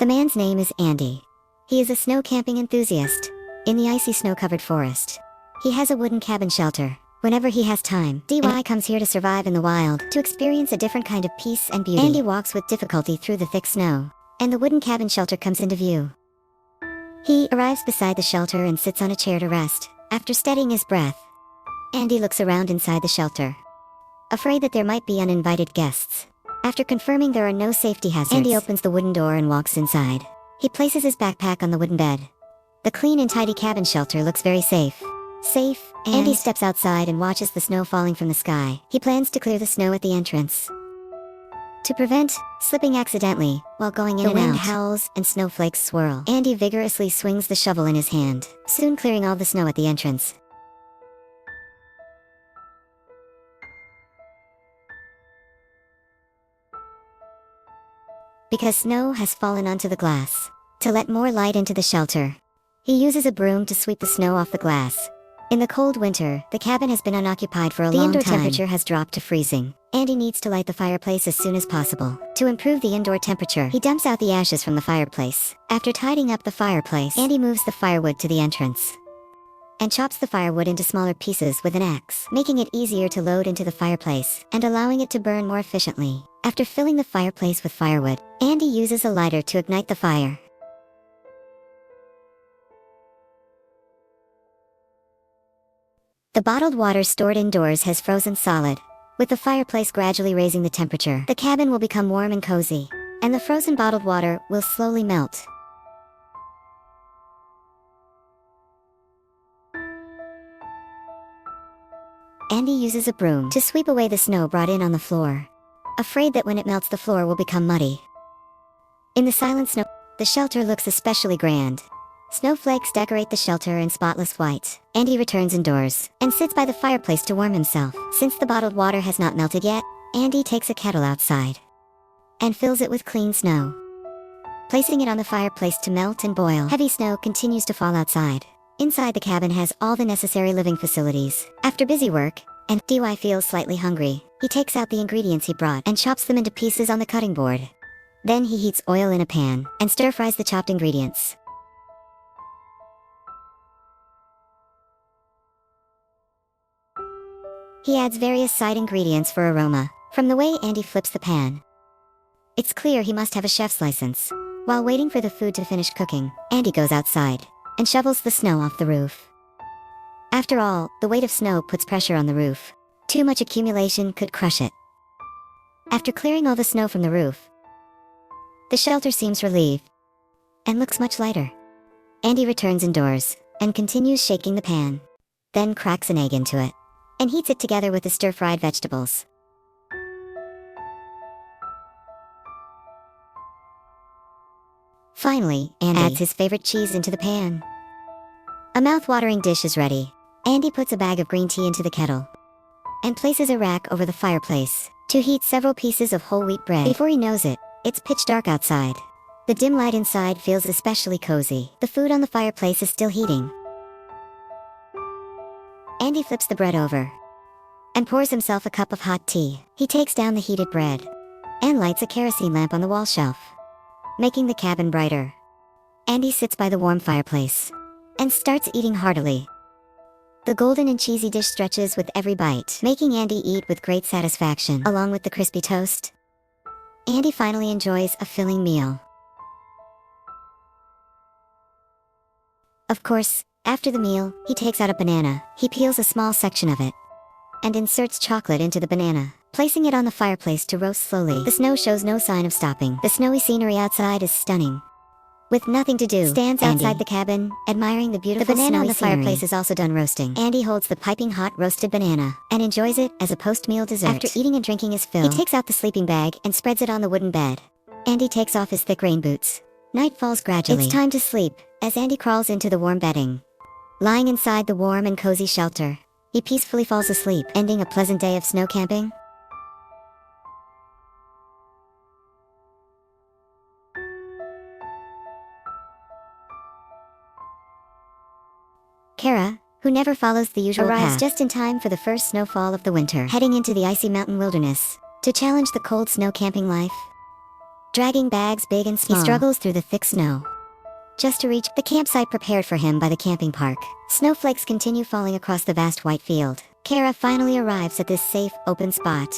The man's name is Andy. He is a snow camping enthusiast in the icy snow-covered forest. He has a wooden cabin shelter. Whenever he has time, DY comes here to survive in the wild, to experience a different kind of peace and beauty. Andy walks with difficulty through the thick snow, and the wooden cabin shelter comes into view. He arrives beside the shelter and sits on a chair to rest. After steadying his breath, Andy looks around inside the shelter, afraid that there might be uninvited guests. After confirming there are no safety hazards, Andy opens the wooden door and walks inside. He places his backpack on the wooden bed. The clean and tidy cabin shelter looks very safe. Andy steps outside and watches the snow falling from the sky. He plans to clear the snow at the entrance to prevent slipping accidentally while going in and out. The wind howls and snowflakes swirl. Andy vigorously swings the shovel in his hand, soon clearing all the snow at the entrance. Because snow has fallen onto the glass, to let more light into the shelter, he uses a broom to sweep the snow off the glass. In the cold winter, the cabin has been unoccupied for a long time. The indoor temperature has dropped to freezing. Andy needs to light the fireplace as soon as possible. To improve the indoor temperature, he dumps out the ashes from the fireplace. After tidying up the fireplace, Andy moves the firewood to the entrance and chops the firewood into smaller pieces with an axe, making it easier to load into the fireplace and allowing it to burn more efficiently. After filling the fireplace with firewood, Andy uses a lighter to ignite the fire. The bottled water stored indoors has frozen solid. With the fireplace gradually raising the temperature, the cabin will become warm and cozy, and the frozen bottled water will slowly melt. Andy uses a broom to sweep away the snow brought in on the floor, afraid that when it melts the floor will become muddy. In the silent snow, the shelter looks especially grand. Snowflakes decorate the shelter in spotless white. Andy returns indoors and sits by the fireplace to warm himself. Since the bottled water has not melted yet, Andy takes a kettle outside and fills it with clean snow, placing it on the fireplace to melt and boil. Heavy snow continues to fall outside. Inside the cabin has all the necessary living facilities. After busy work, and DY feels slightly hungry, he takes out the ingredients he brought and chops them into pieces on the cutting board. Then he heats oil in a pan and stir-fries the chopped ingredients. He adds various side ingredients for aroma. From the way Andy flips the pan, it's clear he must have a chef's license. While waiting for the food to finish cooking, Andy goes outside and shovels the snow off the roof. After all, the weight of snow puts pressure on the roof. Too much accumulation could crush it. After clearing all the snow from the roof, the shelter seems relieved and looks much lighter. Andy returns indoors and continues shaking the pan, then cracks an egg into it and heats it together with the stir-fried vegetables. Finally, Andy adds his favorite cheese into the pan. A mouth-watering dish is ready. Andy puts a bag of green tea into the kettle and places a rack over the fireplace to heat several pieces of whole wheat bread. Before he knows it, it's pitch dark outside. The dim light inside feels especially cozy. The food on the fireplace is still heating. Andy flips the bread over and pours himself a cup of hot tea. He takes down the heated bread and lights a kerosene lamp on the wall shelf, making the cabin brighter. Andy sits by the warm fireplace and starts eating heartily. The golden and cheesy dish stretches with every bite, making Andy eat with great satisfaction, along with the crispy toast. Andy finally enjoys a filling meal. Of course, after the meal, he takes out a banana. He peels a small section of it and inserts chocolate into the banana, placing it on the fireplace to roast slowly. The snow shows no sign of stopping. The snowy scenery outside is stunning. With nothing to do, stands outside the cabin, admiring the beautiful banana on the fireplace is also done roasting. Andy holds the piping hot roasted banana and enjoys it as a post-meal dessert. After eating and drinking his fill, he takes out the sleeping bag and spreads it on the wooden bed. Andy takes off his thick rain boots. Night falls gradually. It's time to sleep, as Andy crawls into the warm bedding. Lying inside the warm and cozy shelter, he peacefully falls asleep, ending a pleasant day of snow camping. Kara, who never follows the usual path, arrives just in time for the first snowfall of the winter, heading into the icy mountain wilderness to challenge the cold snow camping life. dragging bags big and small. He struggles through the thick snow, just to reach the campsite prepared for him by the camping park. Snowflakes continue falling across the vast white field. Kara finally arrives at this safe, open spot.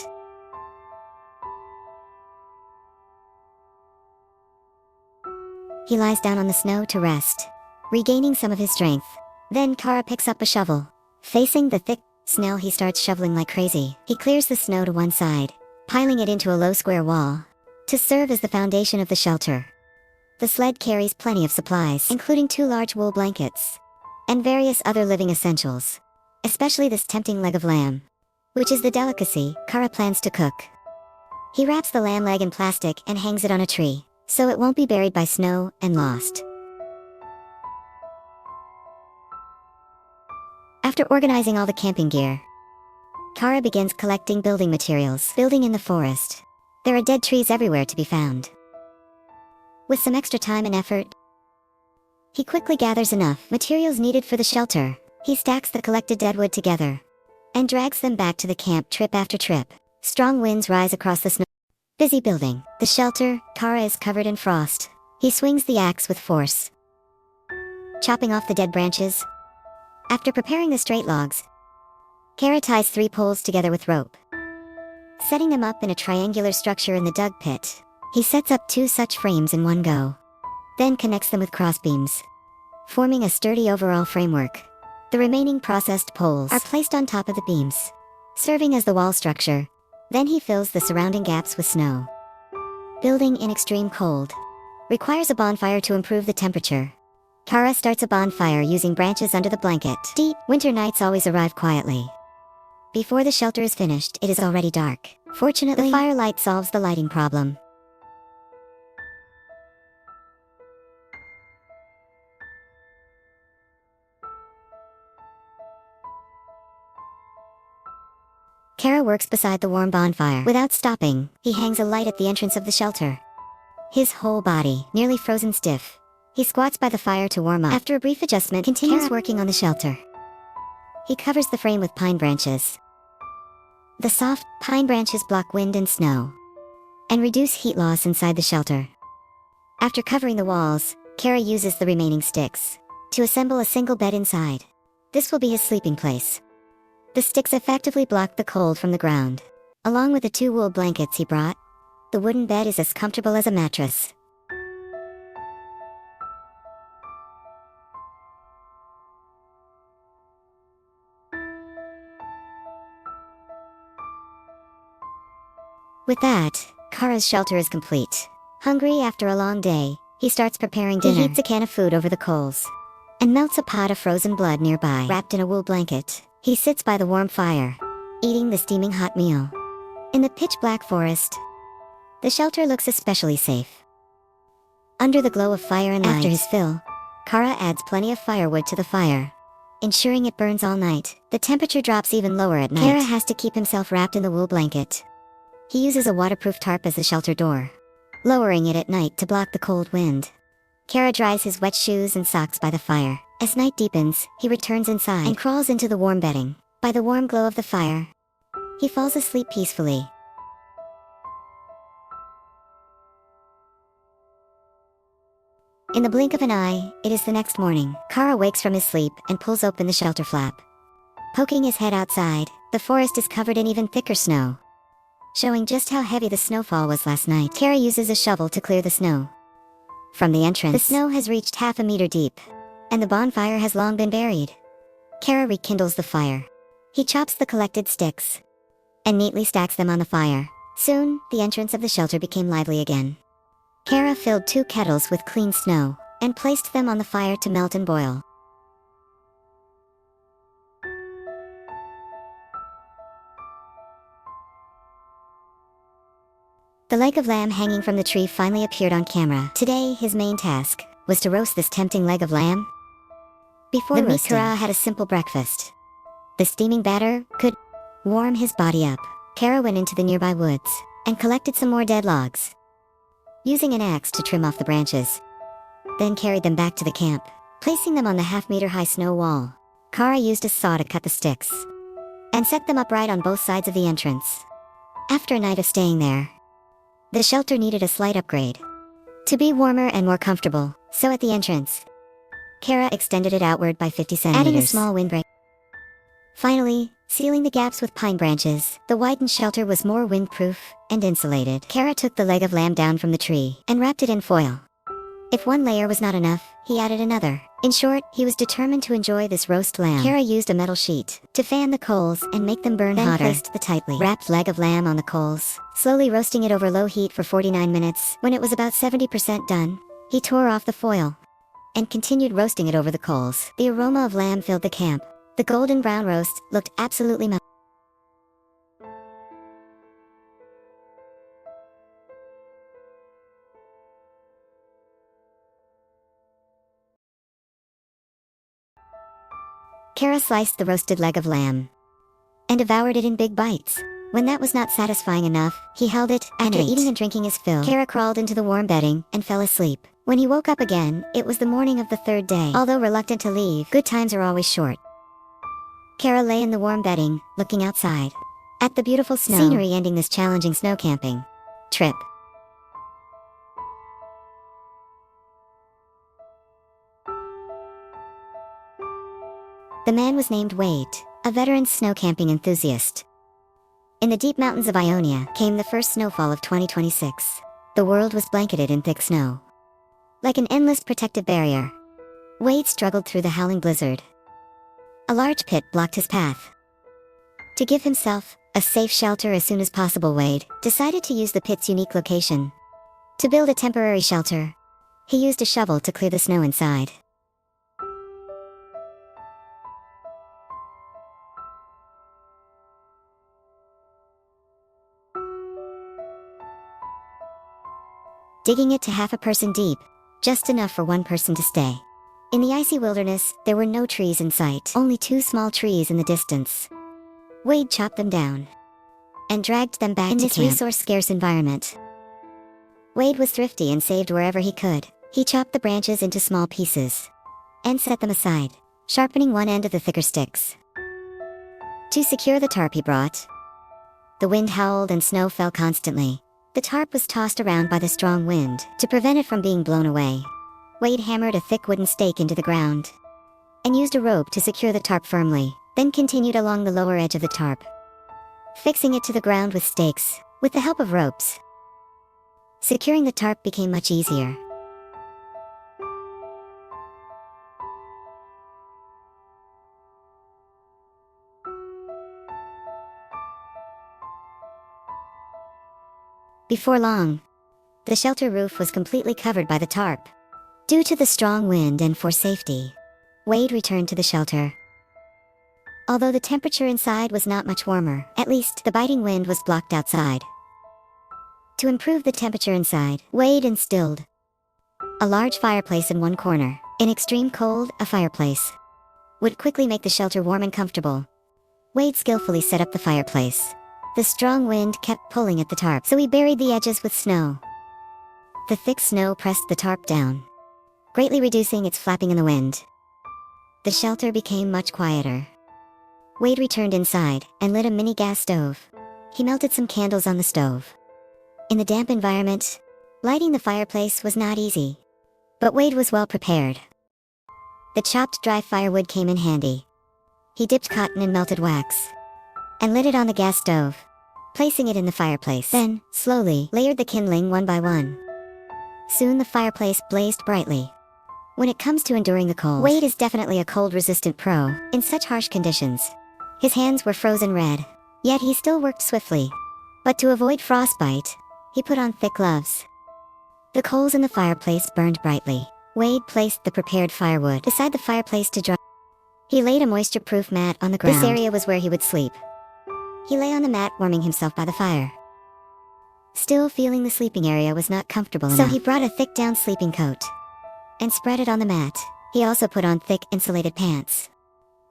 He lies down on the snow to rest, regaining some of his strength. Then Kara picks up a shovel. Facing the thick snow, he starts shoveling like crazy. He clears the snow to one side, piling it into a low square wall, to serve as the foundation of the shelter. The sled carries plenty of supplies, including 2 large wool blankets, and various other living essentials, especially this tempting leg of lamb, which is the delicacy Kara plans to cook. He wraps the lamb leg in plastic and hangs it on a tree, so it won't be buried by snow and lost. After organizing all the camping gear, Kara begins collecting building materials. Building in the forest, there are dead trees everywhere to be found. With some extra time and effort, he quickly gathers enough materials needed for the shelter. He stacks the collected deadwood together and drags them back to the camp trip after trip. Strong winds rise across the snow. Busy building the shelter, Kara is covered in frost. He swings the axe with force, chopping off the dead branches. After preparing the straight logs, Kara ties 3 poles together with rope, setting them up in a triangular structure in the dug pit. He sets up 2 such frames in one go, then connects them with crossbeams, forming a sturdy overall framework. The remaining processed poles are placed on top of the beams, serving as the wall structure. Then he fills the surrounding gaps with snow. Building in extreme cold requires a bonfire to improve the temperature. Kara starts a bonfire using branches under the blanket. Deep winter nights always arrive quietly. Before the shelter is finished, it is already dark. Fortunately, the firelight solves the lighting problem. Kara works beside the warm bonfire. Without stopping, he hangs a light at the entrance of the shelter. His whole body nearly frozen stiff, he squats by the fire to warm up. After a brief adjustment, continues working on the shelter. He covers the frame with pine branches. The soft pine branches block wind and snow, and reduce heat loss inside the shelter. After covering the walls, Kara uses the remaining sticks to assemble a single bed inside. This will be his sleeping place. The sticks effectively block the cold from the ground. Along with the 2 wool blankets he brought, the wooden bed is as comfortable as a mattress. With that, Kara's shelter is complete. Hungry after a long day, he starts preparing dinner. He heats a can of food over the coals and melts a pot of frozen blood nearby. Wrapped in a wool blanket, he sits by the warm fire, eating the steaming hot meal. In the pitch-black forest, the shelter looks especially safe. Under the glow of fire and light, after his fill, Kara adds plenty of firewood to the fire, ensuring it burns all night. The temperature drops even lower at night. Kara has to keep himself wrapped in the wool blanket. He uses a waterproof tarp as the shelter door, lowering it at night to block the cold wind. Kara dries his wet shoes and socks by the fire. As night deepens, he returns inside and crawls into the warm bedding. By the warm glow of the fire, he falls asleep peacefully. In the blink of an eye, it is the next morning. Kara wakes from his sleep and pulls open the shelter flap. Poking his head outside, the forest is covered in even thicker snow, showing just how heavy the snowfall was last night. Kara uses a shovel to clear the snow from the entrance. The snow has reached half a meter deep, and the bonfire has long been buried. Kara rekindles the fire. He chops the collected sticks and neatly stacks them on the fire. Soon, the entrance of the shelter became lively again. Kara filled 2 kettles with clean snow and placed them on the fire to melt and boil. The leg of lamb hanging from the tree finally appeared on camera. Today, his main task was to roast this tempting leg of lamb. Before roasting, Kara had a simple breakfast. The steaming batter could warm his body up. Kara went into the nearby woods and collected some more dead logs, using an axe to trim off the branches, then carried them back to the camp. Placing them on the half-meter-high snow wall, Kara used a saw to cut the sticks and set them upright on both sides of the entrance. After a night of staying there, The shelter needed a slight upgrade to be warmer and more comfortable, so at the entrance, Kara extended it outward by 50 centimeters, adding a small windbreak. Finally, sealing the gaps with pine branches, the widened shelter was more windproof and insulated. Kara took the leg of lamb down from the tree and wrapped it in foil. If one layer was not enough, he added another. In short, he was determined to enjoy this roast lamb. Kara used a metal sheet to fan the coals and make them burn hotter. Then placed the tightly wrapped leg of lamb on the coals, slowly roasting it over low heat for 49 minutes. When it was about 70% done, he tore off the foil and continued roasting it over the coals. The aroma of lamb filled the camp. The golden brown roast looked absolutely melted. Kara sliced the roasted leg of lamb and devoured it in big bites. When that was not satisfying enough, he held it and after eating and drinking his fill. Kara crawled into the warm bedding and fell asleep. When he woke up again, it was the morning of the third day. Although reluctant to leave, good times are always short. Kara lay in the warm bedding, looking outside at the beautiful scenery ending this challenging snow camping trip. The man was named Wade, a veteran snow camping enthusiast. In the deep mountains of Ionia came the first snowfall of 2026. The world was blanketed in thick snow. Like an endless protective barrier, Wade struggled through the howling blizzard. A large pit blocked his path. To give himself a safe shelter as soon as possible, Wade decided to use the pit's unique location to build a temporary shelter. He used a shovel to clear the snow inside. Digging it to half a person deep, just enough for one person to stay. In the icy wilderness, there were no trees in sight, only 2 small trees in the distance. Wade chopped them down and dragged them back to camp. In this resource-scarce environment, Wade was thrifty and saved wherever he could. He chopped the branches into small pieces and set them aside, sharpening one end of the thicker sticks. To secure the tarp he brought, the wind howled and snow fell constantly. The tarp was tossed around by the strong wind to prevent it from being blown away. Wade hammered a thick wooden stake into the ground and used a rope to secure the tarp firmly, then continued along the lower edge of the tarp, fixing it to the ground with stakes. With the help of ropes, securing the tarp became much easier. Before long, the shelter roof was completely covered by the tarp. Due to the strong wind and for safety, Wade returned to the shelter. Although the temperature inside was not much warmer, at least the biting wind was blocked outside. To improve the temperature inside, Wade instilled a large fireplace in one corner. In extreme cold, a fireplace would quickly make the shelter warm and comfortable. Wade skillfully set up the fireplace. The strong wind kept pulling at the tarp, so he buried the edges with snow. The thick snow pressed the tarp down, greatly reducing its flapping in the wind. The shelter became much quieter. Wade returned inside and lit a mini gas stove. He melted some candles on the stove. In the damp environment, lighting the fireplace was not easy, but Wade was well prepared. The chopped dry firewood came in handy. He dipped cotton in melted wax and lit it on the gas stove, placing it in the fireplace. Then, slowly, layered the kindling one by one. Soon the fireplace blazed brightly. When it comes to enduring the cold, Wade is definitely a cold-resistant pro. In such harsh conditions, his hands were frozen red, yet he still worked swiftly. But to avoid frostbite, he put on thick gloves. The coals in the fireplace burned brightly. Wade placed the prepared firewood beside the fireplace to dry. He laid a moisture-proof mat on the ground. This area was where he would sleep. He lay on the mat warming himself by the fire. Still feeling the sleeping area was not comfortable enough, so he brought a thick down sleeping coat and spread it on the mat. He also put on thick insulated pants.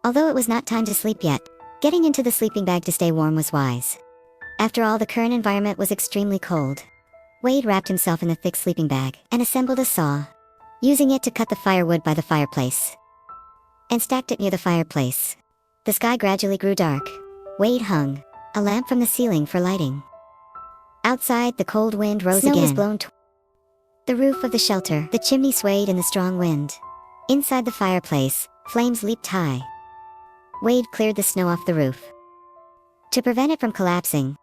Although it was not time to sleep yet, getting into the sleeping bag to stay warm was wise. After all, the current environment was extremely cold. Wade wrapped himself in the thick sleeping bag and assembled a saw, using it to cut the firewood by the fireplace, and stacked it near the fireplace. The sky gradually grew dark. Wade hung a lamp from the ceiling for lighting. Outside, the cold wind rose again. Snow was blown the roof of the shelter. The chimney swayed in the strong wind. Inside the fireplace, flames leaped high. Wade cleared the snow off the roof. To prevent it from collapsing,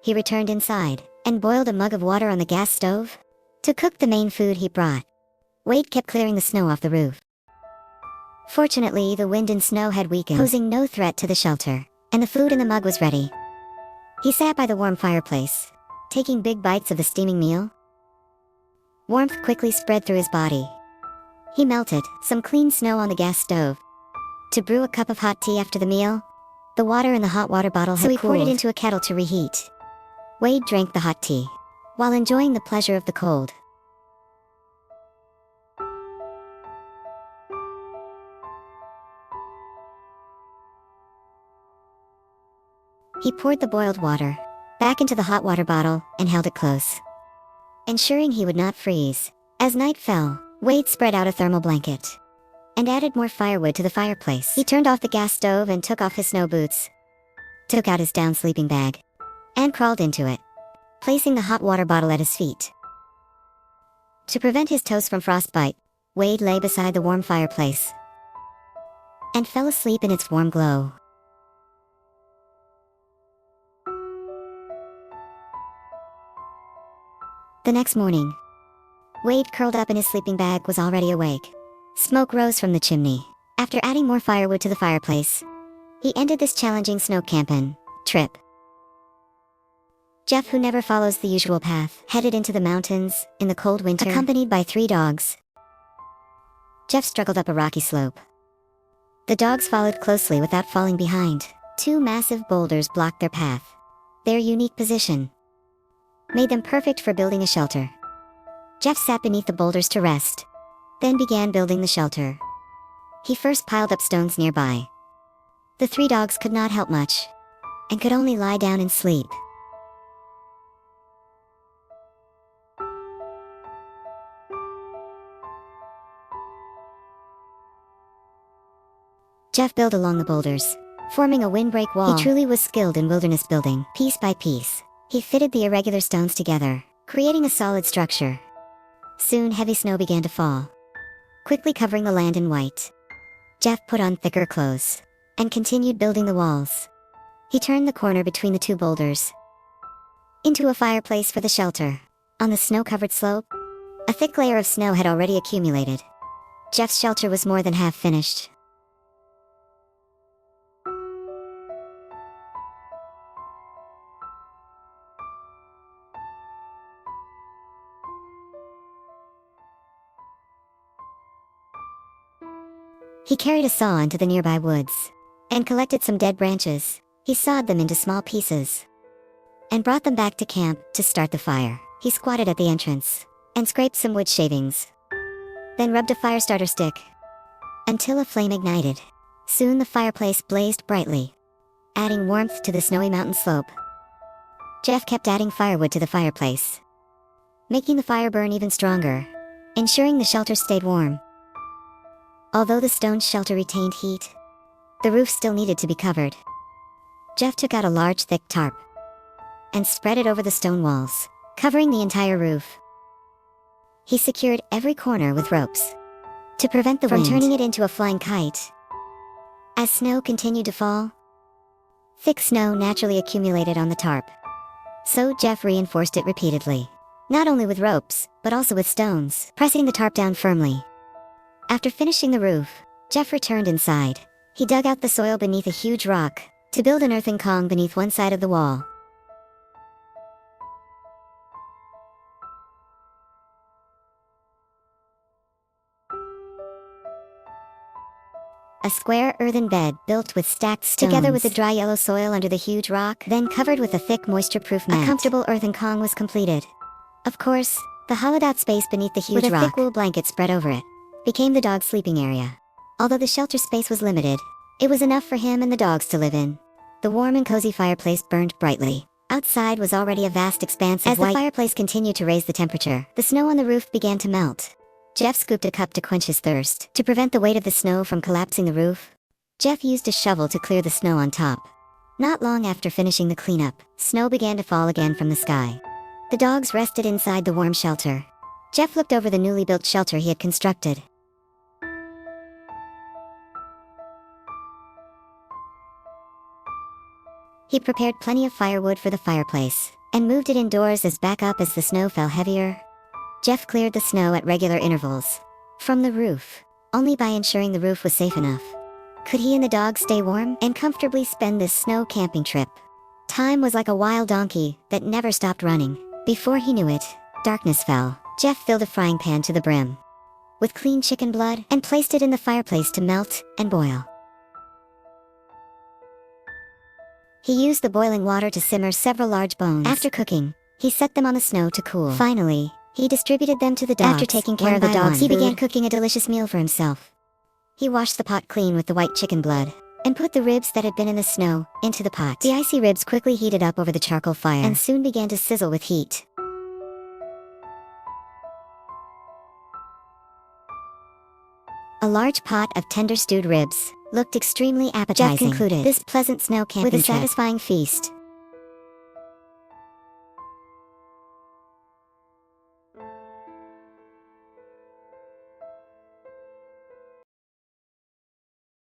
he returned inside and boiled a mug of water on the gas stove to cook the main food he brought. Wade kept clearing the snow off the roof. Fortunately, the wind and snow had weakened, posing no threat to the shelter, and the food in the mug was ready. He sat by the warm fireplace, taking big bites of the steaming meal. Warmth quickly spread through his body. He melted some clean snow on the gas stove to brew a cup of hot tea after the meal. The water in the hot water bottle had cooled, so he poured it into a kettle to reheat. Wade drank the hot tea while enjoying the pleasure of the cold. He poured the boiled water back into the hot water bottle and held it close, ensuring he would not freeze. As night fell, Wade spread out a thermal blanket and added more firewood to the fireplace. He turned off the gas stove and took off his snow boots, took out his down sleeping bag, and crawled into it, placing the hot water bottle at his feet. To prevent his toes from frostbite, Wade lay beside the warm fireplace and fell asleep in its warm glow. The next morning, Wade, curled up in his sleeping bag, was already awake. Smoke rose from the chimney. After adding more firewood to the fireplace, he ended this challenging snow camping trip. Jeff, who never follows the usual path, headed into the mountains in the cold winter, accompanied by 3 dogs. Jeff struggled up a rocky slope. The dogs followed closely without falling behind. 2 massive boulders blocked their path. Their unique position made them perfect for building a shelter. Jeff sat beneath the boulders to rest, then began building the shelter. He first piled up stones nearby. The 3 dogs could not help much, and could only lie down and sleep. Jeff built along the boulders, forming a windbreak wall. He truly was skilled in wilderness building. Piece by piece, he fitted the irregular stones together, creating a solid structure. Soon heavy snow began to fall, quickly covering the land in white. Jeff put on thicker clothes and continued building the walls. He turned the corner between the 2 boulders into a fireplace for the shelter. On the snow-covered slope, a thick layer of snow had already accumulated. Jeff's shelter was more than half finished. He carried a saw into the nearby woods and collected some dead branches. He sawed them into small pieces and brought them back to camp to start the fire. He squatted at the entrance and scraped some wood shavings, then rubbed a fire starter stick until a flame ignited. Soon the fireplace blazed brightly, adding warmth to the snowy mountain slope. Jeff kept adding firewood to the fireplace, making the fire burn even stronger, ensuring the shelter stayed warm. Although the stone shelter retained heat, the roof still needed to be covered. Jeff took out a large thick tarp and spread it over the stone walls, covering the entire roof. He secured every corner with ropes to prevent the wind from turning it into a flying kite. As snow continued to fall, thick snow naturally accumulated on the tarp, so Jeff reinforced it repeatedly, not only with ropes, but also with stones, pressing the tarp down firmly. After finishing the roof, Jeff returned inside. He dug out the soil beneath a huge rock to build an earthen kong beneath one side of the wall. A square earthen bed built with stacked stones, together with the dry yellow soil under the huge rock, then covered with a thick moisture-proof mat. A comfortable earthen kong was completed. Of course, the hollowed-out space beneath the huge rock, with a thick wool blanket spread over it, became the dog's sleeping area. Although the shelter space was limited, it was enough for him and the dogs to live in. The warm and cozy fireplace burned brightly. Outside was already a vast expanse of white. As the fireplace continued to raise the temperature, the snow on the roof began to melt. Jeff scooped a cup to quench his thirst. To prevent the weight of the snow from collapsing the roof, Jeff used a shovel to clear the snow on top. Not long after finishing the cleanup, snow began to fall again from the sky. The dogs rested inside the warm shelter. Jeff looked over the newly built shelter he had constructed. He prepared plenty of firewood for the fireplace, and moved it indoors as backup as the snow fell heavier. Jeff cleared the snow at regular intervals from the roof, only by ensuring the roof was safe enough. Could he and the dogs stay warm and comfortably spend this snow camping trip? Time was like a wild donkey that never stopped running. Before he knew it, darkness fell. Jeff filled a frying pan to the brim with clean chicken blood and placed it in the fireplace to melt and boil. He used the boiling water to simmer several large bones. After cooking, he set them on the snow to cool. Finally, he distributed them to the dogs. After taking care of the dogs, he began cooking a delicious meal for himself. He washed the pot clean with the white chicken blood and put the ribs that had been in the snow into the pot. The icy ribs quickly heated up over the charcoal fire and soon began to sizzle with heat. A large pot of tender stewed ribs looked extremely appetizing. Jeff concluded this pleasant snow camping with a satisfying feast.